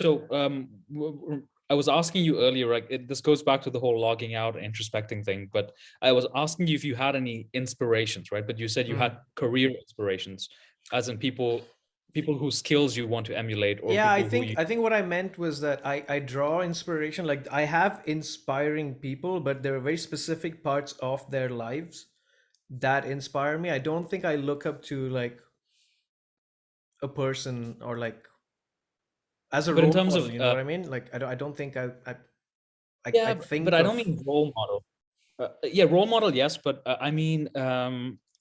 So I was asking you earlier, like this goes back to the whole logging out, introspecting thing, but I was asking you if you had any inspirations, right? But you said you had career inspirations, as in people whose skills you want to emulate, or Yeah, I people who think you. I think what I meant was that I draw inspiration. Like I have inspiring people, but there are very specific parts of their lives that inspire me. I don't think I look up to like a person or like as a But in role terms model. of You know what I mean? Like I don't think I yeah, but think I don't of. mean role model. Yeah, role model, yes, but I mean,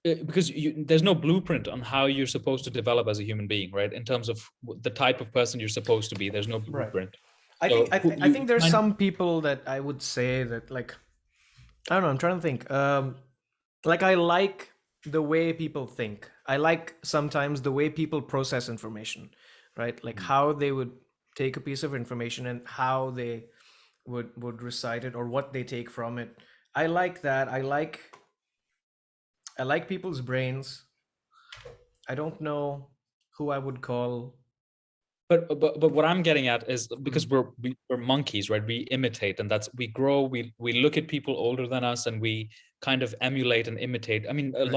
because there's no blueprint on how you're supposed to develop as a human being, right? In terms of the type of person you're supposed to be, there's no Right. blueprint. I think So I think there's kind some people that I would say that like I don't know. I'm trying to think. Like I like the way people think. I like sometimes the way people process information, right? Like how they would take a piece of information and how they would recite it or what they take from it. I like that. I like people's brains. I don't know who I would call. but what I'm getting at is because Mm, we're monkeys, right? We imitate, and that's we grow. We look at people older than us, and we kind of emulate and imitate. I mean, correct. a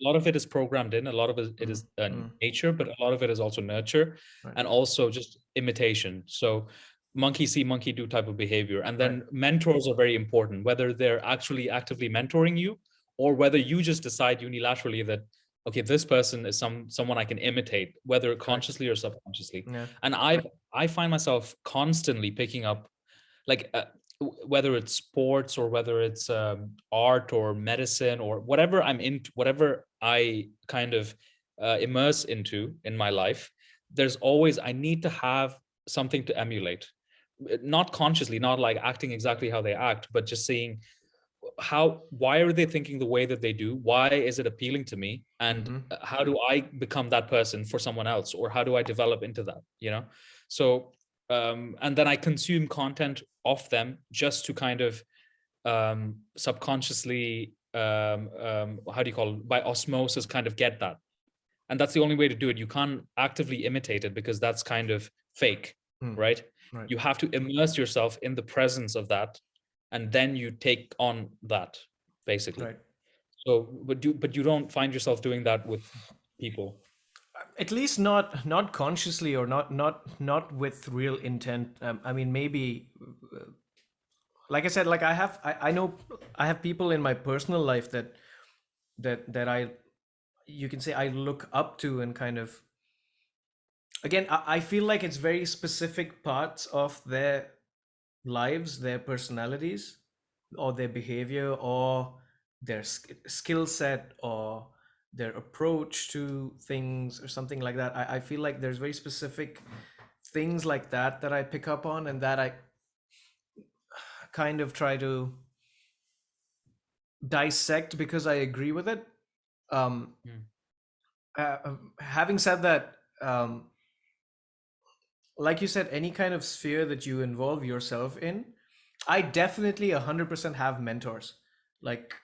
lot of it is programmed in. A lot of it Mm, is mm, nature, but a lot of it is also nurture, right. and also just imitation. So monkey see, monkey do type of behavior. And Right. then mentors are very important, whether they're actually actively mentoring you or whether you just decide unilaterally that okay, this person is someone I can imitate, whether Correct. consciously or subconsciously. Yeah. And I find myself constantly picking up, like whether it's sports or whether it's art or medicine or whatever I'm into, whatever I kind of immerse into in my life. There's always I need to have something to emulate, not consciously, not like acting exactly how they act, but just seeing why are they thinking the way that they do, why is it appealing to me, and Mm-hmm. how do I become that person for someone else, or how do I develop into that, so and then I consume content of them just to kind of subconsciously how do you call it, by osmosis, kind of get that. And that's the only way to do it. You can't actively imitate it because that's kind of fake, Mm, right? right. You have to immerse yourself in the presence of that, and then you take on that, basically. Right. So but you don't find yourself doing that with people. At least not consciously or not with real intent. I mean, maybe like I said, like I know I have people in my personal life that I you can say I look up to and kind of again I feel like it's very specific parts of their lives, their personalities, or their behavior, or their skill set, or their approach to things, or something like that. I feel like there's very specific things like that I pick up on, and that I kind of try to dissect because I agree with it. Um, Mm. Having said that, like you said, any kind of sphere that you involve yourself in, I definitely 100% have mentors. Like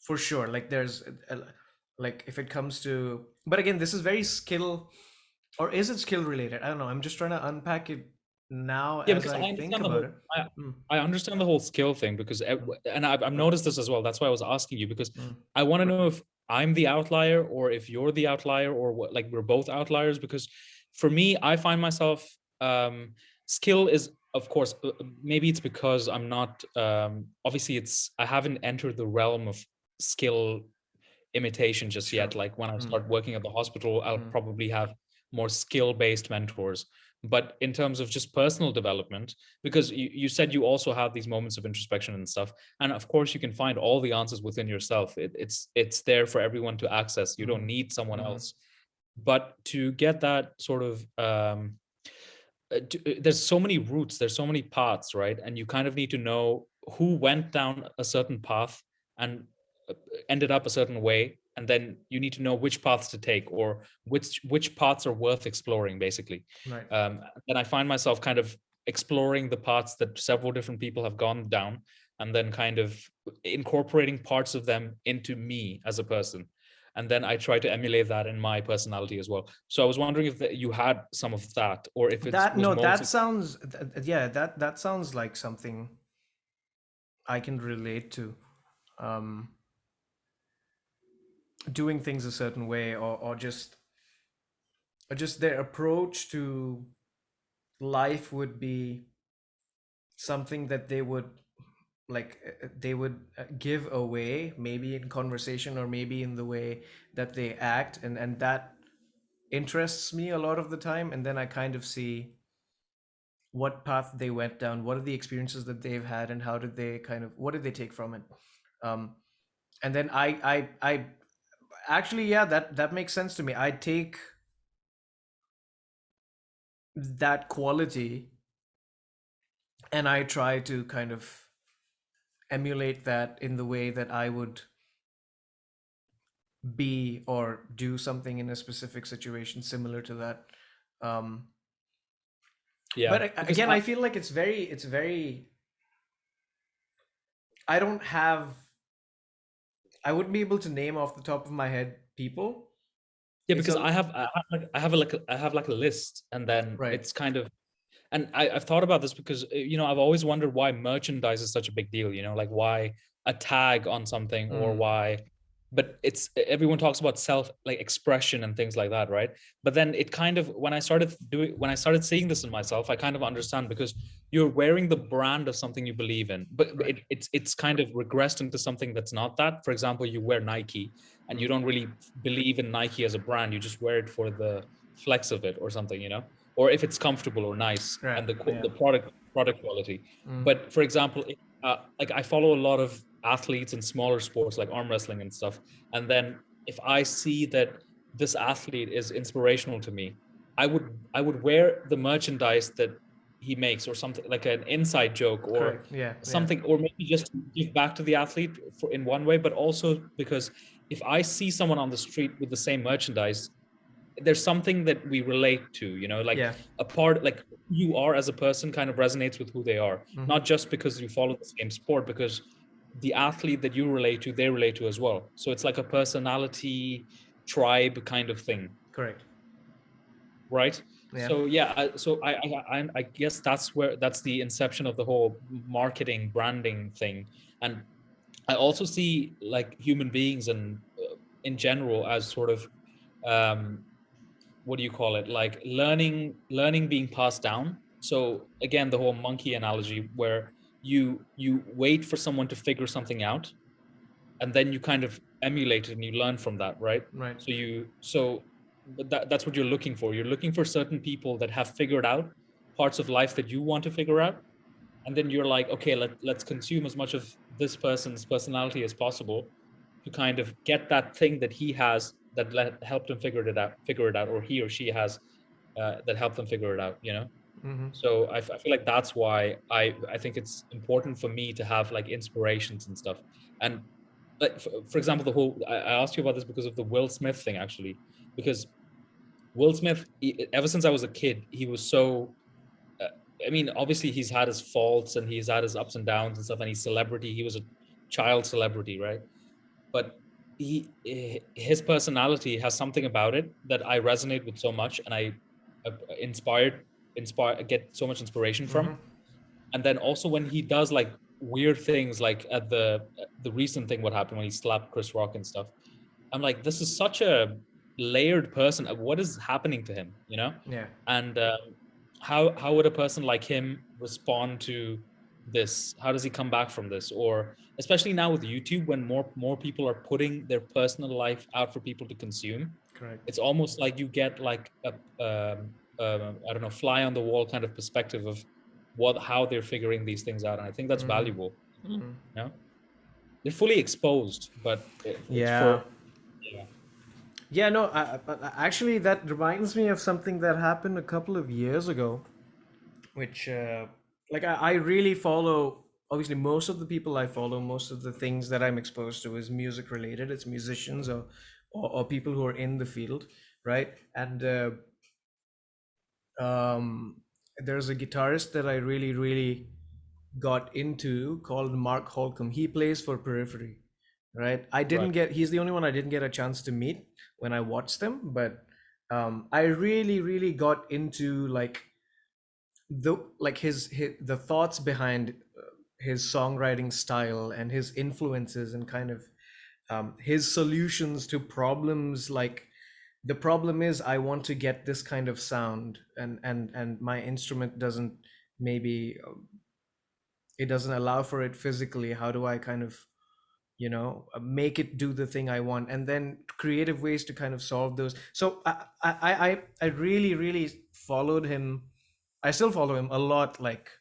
for sure, like there's like if it comes to, but again, this is very skill, or is it skill related? I don't know, I'm just trying to unpack it now Yeah, as because I think about it. Mm, I understand the whole skill thing, because mm, and I've noticed this as well. That's why I was asking you, because mm, I want to know if I'm the outlier or if you're the outlier, or what, like we're both outliers. Because for me, I find myself skill is, of course, maybe it's because I'm not obviously it's I haven't entered the realm of skill imitation just sure. yet. Like when I Mm, start working at the hospital, I'll mm, probably have more skill-based mentors. But in terms of just personal development, because you said you also have these moments of introspection and stuff, and of course you can find all the answers within yourself. It's there for everyone to access. You don't mm, need someone mm, else. But to get that sort of there's so many routes, there's so many paths, right? And you kind of need to know who went down a certain path and uh, ended up a certain way, and then you need to know which paths to take, or which paths are worth exploring, basically. right. Then I find myself kind of exploring the paths that several different people have gone down, and then kind of incorporating parts of them into me as a person. and then I try to emulate that in my personality as well. So I was wondering if you had some of that, or if it That was no, more. that sounds yeah, that sounds like something I can relate to. Um, doing things a certain way, or just their approach to life would be something that they would they would give away, maybe in conversation or maybe in the way that they act, and that interests me a lot of the time. And then I kind of see what path they went down, what are the experiences that they've had, and how did they kind of, what did they take from it. um and then I actually, yeah, that makes sense to me. I take that quality and I try to kind of emulate that in the way that I would be or do something in a specific situation similar to that. um Yeah, but because again, I feel like it's very I don't have, I wouldn't be able to name off the top of my head people. yeah, It's because a I have like a list, and then right. it's kind of, and I've thought about this because I've always wondered why merchandise is such a big deal. Like why a tag on something, or Mm, why. But it's everyone talks about self like expression and things like that, right? But then it kind of, when I started seeing this in myself, I kind of understand, because you're wearing the brand of something you believe in, but right. it's kind of regressed into something that's not that. For example, you wear Nike, and you Mm, don't really believe in Nike as a brand. You just wear it for the flex of it or something, or if it's comfortable or nice, right. and the Yeah. the product quality. Mm, But for example, like I follow a lot of athletes in smaller sports like arm wrestling and stuff, and then if I see that this athlete is inspirational to me, I would wear the merchandise that he makes, or something like an inside joke, or correct. Yeah. Yeah. something, or maybe just to give back to the athlete for in one way, but also because if I see someone on the street with the same merchandise, there's something that we relate to, like Yeah. a part, like who you are as a person kind of resonates with who they are, Mm-hmm. not just because you follow the same sport, because the athlete that you relate to, they relate to as well. So it's like a personality tribe kind of thing, Correct. right? Yeah. So yeah, I guess that's the inception of the whole marketing branding thing. And I also see like human beings and in general as sort of, um what do you call it, like learning being passed down. So again, the whole monkey analogy, where you wait for someone to figure something out, and then you kind of emulate it and you learn from that, right? Right. So but that's what you're looking for. You're looking for certain people that have figured out parts of life that you want to figure out, and then you're like, okay, let's consume as much of this person's personality as possible, to kind of get that thing that he has that helped him figure it out, or he or she has, that helped them figure it out. Mm-hmm. So I feel like that's why I think it's important for me to have like inspirations and stuff. And like for example, the whole, I asked you about this because of the Will Smith thing, actually, because Will Smith, ever since I was a kid, he was so, uh, I mean, obviously he's had his faults and he's had his ups and downs and stuff, and he's celebrity. He was a child celebrity, right? But his personality has something about it that I resonate with so much, and I uh, inspire get so much inspiration Mm-hmm. from. And then also when he does like weird things, like at the recent thing, what happened when he slapped Chris Rock and stuff, I'm like, this is such a layered person. What is happening to him, Yeah. And how would a person like him respond to this? How does he come back from this? Or especially now with YouTube, when more people are putting their personal life out for people to consume, Correct. it's almost like you get like a, I don't know, fly on the wall kind of perspective of how they're figuring these things out, and I think that's Mm-hmm. valuable. Mm-hmm. They're fully exposed, but it's Yeah. for, yeah. Yeah, no, actually, that reminds me of something that happened a couple of years ago, which, I really follow. Obviously, most of the people I follow, most of the things that I'm exposed to is music related. It's musicians or people who are in the field, right? And there's a guitarist that I really, really got into called Mark Holcomb. He plays for Periphery, right? Right. He's the only one I didn't get a chance to meet when I watched them, but I really, really got into like his the thoughts behind his songwriting style and his influences and kind of his solutions to problems. Like, the problem is I want to get this kind of sound, and my instrument doesn't, maybe it doesn't allow for it physically. How do I kind of, make it do the thing I want, and then creative ways to kind of solve those. So I really, really followed him. I still follow him a lot, like,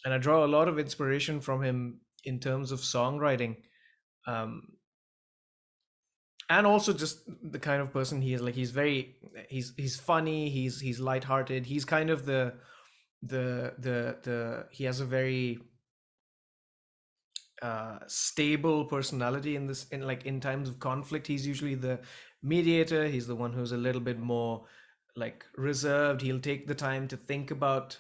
and I draw a lot of inspiration from him in terms of songwriting, um, and also just the kind of person he is. Like, he's funny, he's lighthearted, he's kind of the he has a very stable personality in this, in like in times of conflict. He's usually the mediator. He's the one who's a little bit more like reserved. He'll take the time to think about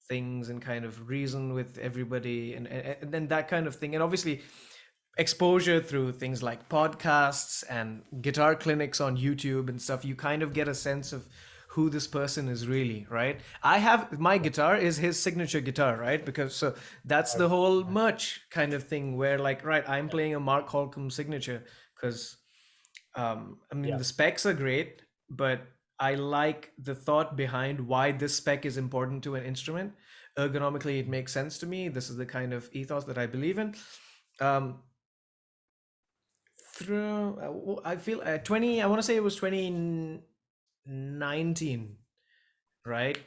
things and kind of reason with everybody, and then that kind of thing. And obviously exposure through things like podcasts and guitar clinics on YouTube and stuff, you kind of get a sense of who this person is really, right? I have my guitar is his signature guitar, right? Because so that's Right. the whole merch kind of thing where, like, right, I'm playing a Mark Holcomb signature because I mean, Yeah. the specs are great, but I like the thought behind why this spec is important to an instrument. Ergonomically, it makes sense to me. This is the kind of ethos that I believe in. Um, through I feel 20, I want to say it was 2019, right?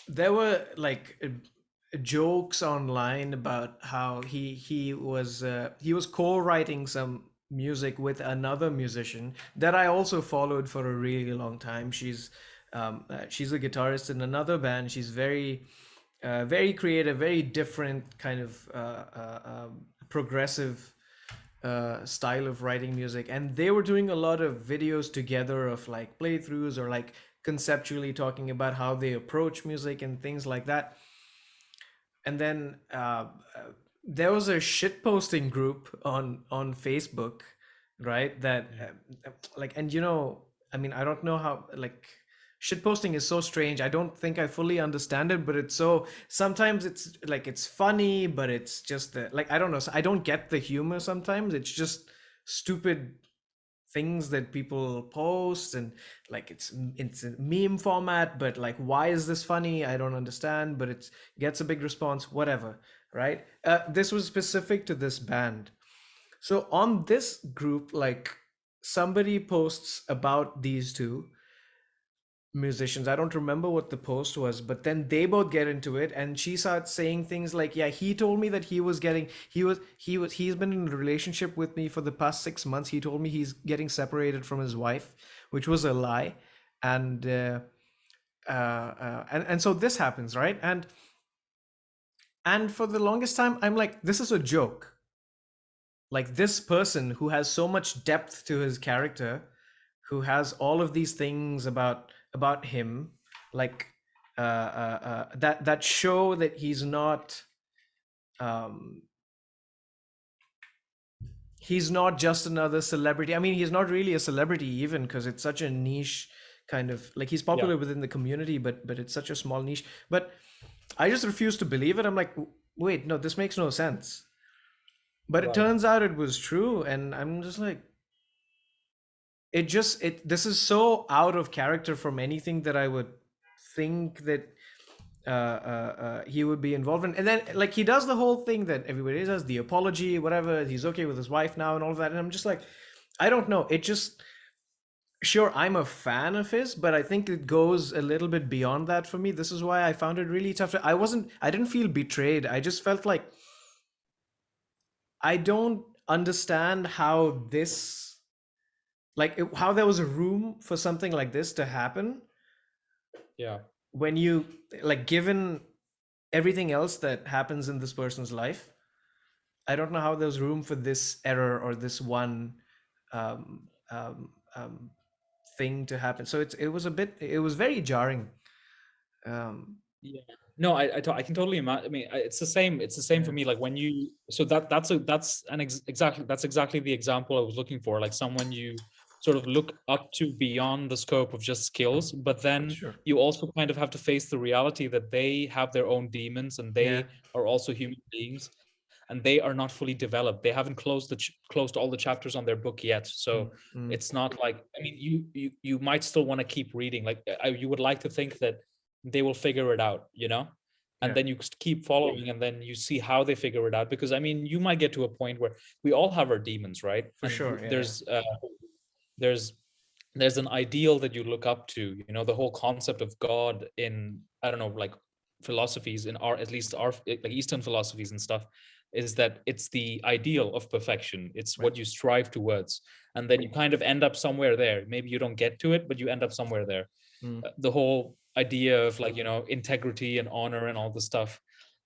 There were like jokes online about how he was co-writing some music with another musician that I also followed for a really long time. She's a guitarist in another band. She's very creative, very different kind of progressive style of writing music, and they were doing a lot of videos together of like playthroughs or like conceptually talking about how they approach music and things like that. And then there was a shit posting group on Facebook, right? That Mm. like, and I mean, I don't know how, like, shit posting is so strange. I don't think I fully understand it, but it's so, sometimes it's like it's funny, but it's just like, I don't know. So I don't get the humor sometimes. It's just stupid things that people post, and like it's a meme format, but like, why is this funny? I don't understand, but it gets a big response, whatever, right? This was specific to this band. So on this group, like, somebody posts about these two musicians. I don't remember what the post was, but then they both get into it, and she starts saying things like, "Yeah, he told me that he's been in a relationship with me for the past 6 months. He told me he's getting separated from his wife, which was a lie." And and so this happens, right? And for the longest time, I'm like, this is a joke. Like, this person who has so much depth to his character, who has all of these things about him, like that show that um, he's not just another celebrity. I mean, he's not really a celebrity even, because it's such a niche kind of, like, he's Yeah. popular within the community, but it's such a small niche. But I just refuse to believe it. I'm like, wait, no, this makes no sense. But it Right. turns out it was true, and I'm just like, this is so out of character from anything that I would think that he would be involved in. And then, like, he does the whole thing that everybody does, the apology, whatever. He's okay with his wife now and all of that. And I'm just like, I don't know. It just, sure, I'm a fan of his, but I think it goes a little bit beyond that for me. This is why I found it really tough. I didn't feel betrayed. I just felt like I don't understand how this, like, how there was a room for something like this to happen Yeah. when you, like, given everything else that happens in this person's life. I don't know how there's room for this error or this one um, um, um, thing to happen. So it was very jarring. Yeah. No, I can totally imagine. I mean, it's the same. It's the same for Yeah, me. Like when you, so that's an exactly, that's exactly the example I was looking for. Like someone you sort of look up to beyond the scope of just skills, but then sure. you also kind of have to face the reality that they have their own demons and Yeah. they are also human beings and they are not fully developed. They haven't closed all the chapters on their book yet. Mm, So mm, it's not like, I mean, you might still want to keep reading. Like you would like to think that they will figure it out, you know? And yeah, then you keep following and then you see how they figure it out. Because I mean, you might get to a point where we all have our demons, right? for And sure. Yeah, yeah. there's there's an ideal that you look up to, you know, the whole concept of God in, I don't know, like philosophies in our, at least our like Eastern philosophies and stuff, is that it's the ideal of perfection. It's Right. what you strive towards. And then you kind of end up somewhere there. Maybe you don't get to it, but you end up somewhere there. Mm, The whole idea of, like, you know, integrity and honor and all this stuff,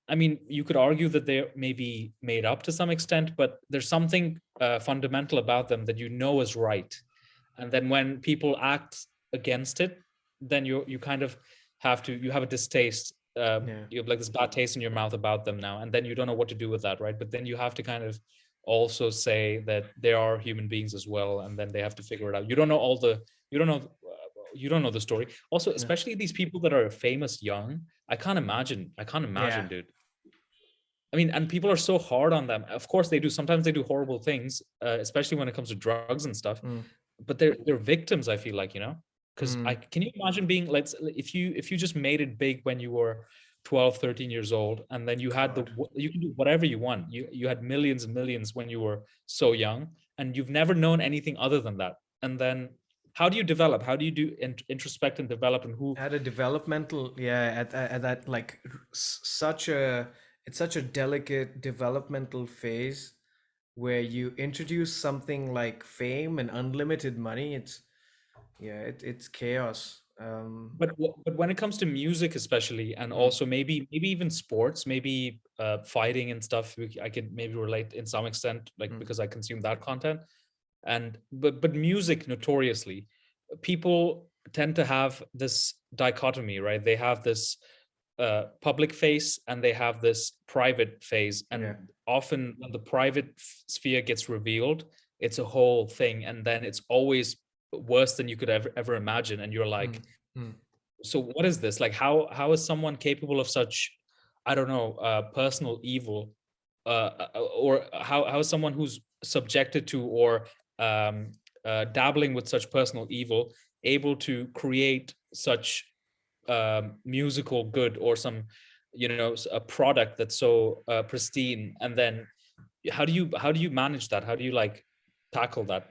I mean, you could argue that they're maybe made up to some extent, but there's something fundamental about them that you know is right. And then when people act against it, then you kind of have to, you have a distaste, yeah. you have like this bad taste in your mouth about them now, and then you don't know what to do with that, right? But then you have to kind of also say that they are human beings as well, and then they have to figure it out. You don't know all the, you don't know, you don't know the story. Also, Yeah. especially these people that are famous young, I can't Yeah. imagine, dude. I mean, and people are so hard on them. Of course, they do. Sometimes they do horrible things, especially when it comes to drugs and stuff. Mm, But they're victims. I feel like, you know, because I mm. can you imagine being like, if you just made it big when you were 12, 13 years old, and then you had the, God. you can do whatever you want. You had millions and millions when you were so young, and you've never known anything other than that. And then how do you develop? How do you do introspect and develop? And who? At a developmental, yeah, at that like such a, it's such a delicate developmental phase where you introduce something like fame and unlimited money. It's, yeah, it's chaos. But when it comes to music, especially, and Mm, also maybe even sports, maybe fighting and stuff, I could maybe relate in some extent, like mm, because I consume that content. And but music, notoriously, people tend to have this dichotomy, right? They have this public face and they have this private phase, and yeah. often when the private sphere gets revealed, it's a whole thing, and then it's always worse than you could ever imagine, and you're Mm, like, mm, so what is this? Like, how is someone capable of such, I don't know, personal evil, or how is someone who's subjected to or dabbling with such personal evil able to create such musical good, or some, you know, a product that's so pristine? And then how do you manage that? How do you like tackle that?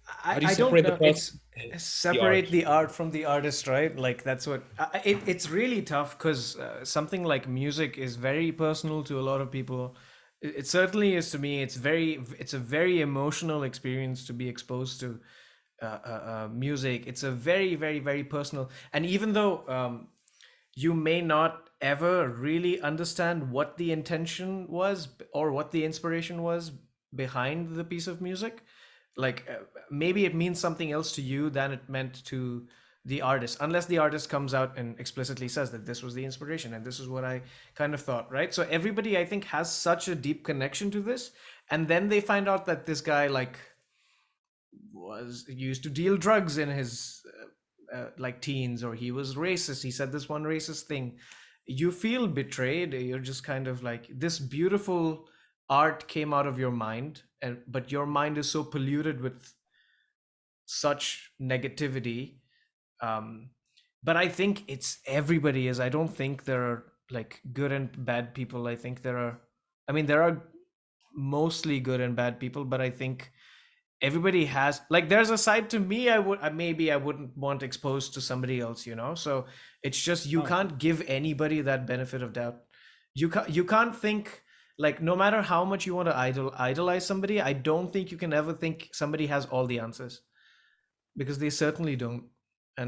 How do you I don't separate the know. person It's from the separate art? the art from the artist, right? Like that's what it's really tough because something like music is very personal to a lot of people. It certainly is to me. It's a very emotional experience to be exposed to music. It's a very, very, very personal. And even though you may not ever really understand what the intention was or what the inspiration was behind the piece of music, like maybe it means something else to you than it meant to the artist, unless the artist comes out and explicitly says that this was the inspiration and this is what I kind of thought, right? So everybody, I think, has such a deep connection to this, and then they find out that this guy like was used to deal drugs in his like teens, or he was racist, he said this one racist thing. You feel betrayed. You're just kind of like, this beautiful art came out of your mind, and but your mind is so polluted with such negativity. um but I think it's everybody is. I don't think there are like good and bad people. I think there are, I mean, there are mostly good and bad people, but I think everybody has, like, there's a side to me I would maybe I wouldn't want exposed to somebody else, you know. So it's just, you Oh, can't give anybody that benefit of doubt. You can't think, like, no matter how much you want to idolize somebody, I don't think you can ever think somebody has all the answers, because they certainly don't.